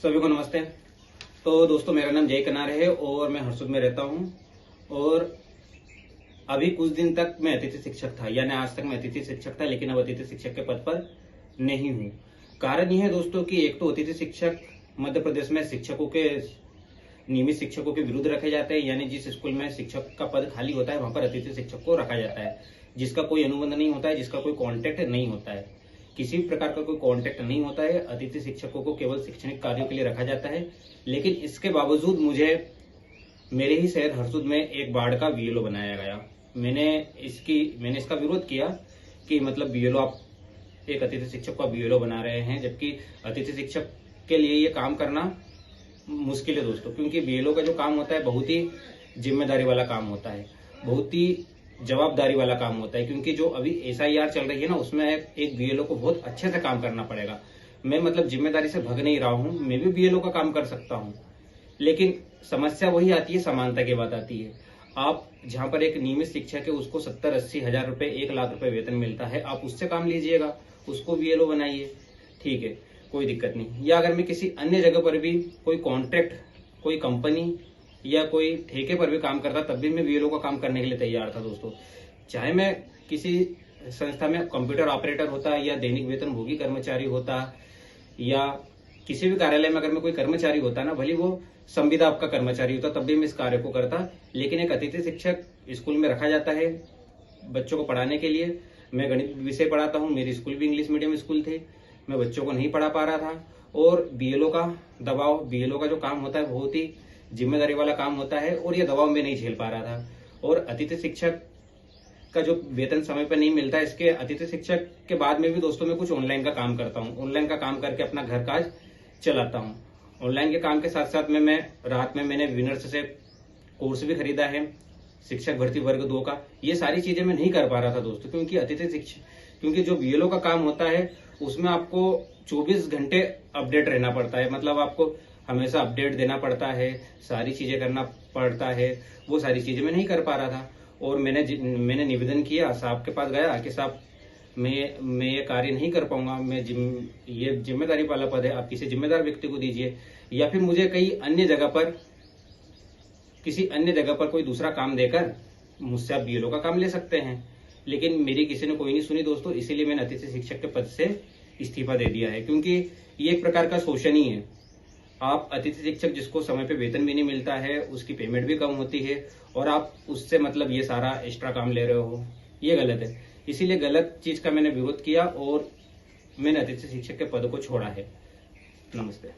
सभी को नमस्ते। तो दोस्तों, मेरा नाम जय कनार है और मैं हरसुद में रहता हूं। और अभी कुछ दिन तक मैं अतिथि शिक्षक था, यानी आज तक मैं अतिथि शिक्षक था, लेकिन अब अतिथि शिक्षक के पद पर नहीं हूं। कारण यह है दोस्तों कि एक तो अतिथि शिक्षक मध्य प्रदेश में शिक्षकों के नियमित शिक्षकों के विरुद्ध रखे जाते हैं, यानी जिस स्कूल में शिक्षक का पद खाली होता है वहां पर अतिथि शिक्षक को रखा जाता है, जिसका कोई अनुबंध नहीं होता है, जिसका कोई कॉन्ट्रैक्ट नहीं होता है, किसी भी प्रकार का कोई कॉन्ट्रैक्ट नहीं होता है। अतिथि शिक्षकों को केवल शैक्षणिक कार्यों के लिए रखा जाता है। लेकिन इसके बावजूद मुझे मेरे ही शहर हरसुद में एक वार्ड का बीएलओ बनाया गया। मैंने इसका विरोध किया कि मतलब बीएलओ, आप एक अतिथि शिक्षक को बीएलओ बना रहे हैं, जबकि अतिथि शिक्षक के लिए ये काम करना मुश्किल है दोस्तों, क्योंकि बीएलओ का जो काम होता है बहुत ही जिम्मेदारी वाला काम होता है, बहुत ही जवाबदारी वाला काम होता है। क्योंकि जो अभी एसआईआर चल रही है ना, उसमें एक बीएलओ को बहुत अच्छे से काम करना पड़ेगा। मैं मतलब जिम्मेदारी से भग नहीं रहा हूं, मैं भी बीएलओ का काम कर सकता हूं, लेकिन समस्या वही आती है, समानता की बात आती है। आप जहां पर एक नियमित शिक्षक है उसको 70-80 हजार रुपए, 1 लाख रुपए वेतन मिलता है, आप उससे काम लीजिएगा, उसको बीएलओ बनाइए, ठीक है, कोई दिक्कत नहीं। या अगर मैं किसी अन्य जगह पर भी कोई कॉन्ट्रैक्ट, कोई कंपनी या कोई ठेके पर भी काम करता, तब भी मैं बीएलओ का काम करने के लिए तैयार था दोस्तों। चाहे मैं किसी संस्था में कंप्यूटर ऑपरेटर होता या दैनिक वेतन भोगी कर्मचारी होता, या किसी भी कार्यालय में अगर मैं कोई कर्मचारी होता ना, भले वो संविदा का कर्मचारी होता, तब भी मैं इस कार्य को करता। लेकिन एक अतिथि शिक्षक स्कूल में रखा जाता है बच्चों को पढ़ाने के लिए। मैं गणित विषय पढ़ाता हूँ, मेरी स्कूल भी इंग्लिश मीडियम स्कूल थे, मैं बच्चों को नहीं पढ़ा पा रहा था। और बीएलओ का दबाव, बीएलओ का जो काम होता है बहुत ही जिम्मेदारी वाला काम होता है, और ये दबाव में नहीं झेल पा रहा था। और अतिथि शिक्षक का जो वेतन समय पर नहीं मिलता, इसके अतिथि शिक्षक के बाद में भी दोस्तों मैं कुछ ऑनलाइन का काम करता हूँ, ऑनलाइन का काम करके अपना घर काज चलाता हूँ। ऑनलाइन के काम के साथ साथ में मैं रात में मैंने विनर्स से कोर्स भी खरीदा है, शिक्षक भर्ती वर्ग 2 का। ये सारी चीजें मैं नहीं कर पा रहा था दोस्तों, क्योंकि अतिथि शिक्षक, क्योंकि जो बीएलओ का काम होता है उसमें आपको 24 घंटे अपडेट रहना पड़ता है, मतलब आपको हमेशा अपडेट देना पड़ता है, सारी चीजें करना पड़ता है। वो सारी चीजें मैं नहीं कर पा रहा था, और मैंने निवेदन किया, साहब के पास गया कि साहब मैं ये कार्य नहीं कर पाऊंगा, ये जिम्मेदारी वाला पद है, आप किसी जिम्मेदार व्यक्ति को दीजिए, या फिर मुझे किसी अन्य जगह पर कोई दूसरा काम देकर मुझसे आप बीएलओ का काम ले सकते हैं। लेकिन मेरी किसी ने कोई नहीं सुनी दोस्तों, इसीलिए मैंने अतिथि शिक्षक के पद से इस्तीफा दे दिया है, क्योंकि ये एक प्रकार का शोषण ही है। आप अतिथि शिक्षक जिसको समय पे वेतन भी नहीं मिलता है, उसकी पेमेंट भी कम होती है, और आप उससे मतलब ये सारा एक्स्ट्रा काम ले रहे हो, ये गलत है। इसीलिए गलत चीज का मैंने विरोध किया और मैंने अतिथि शिक्षक के पद को छोड़ा है। नमस्ते।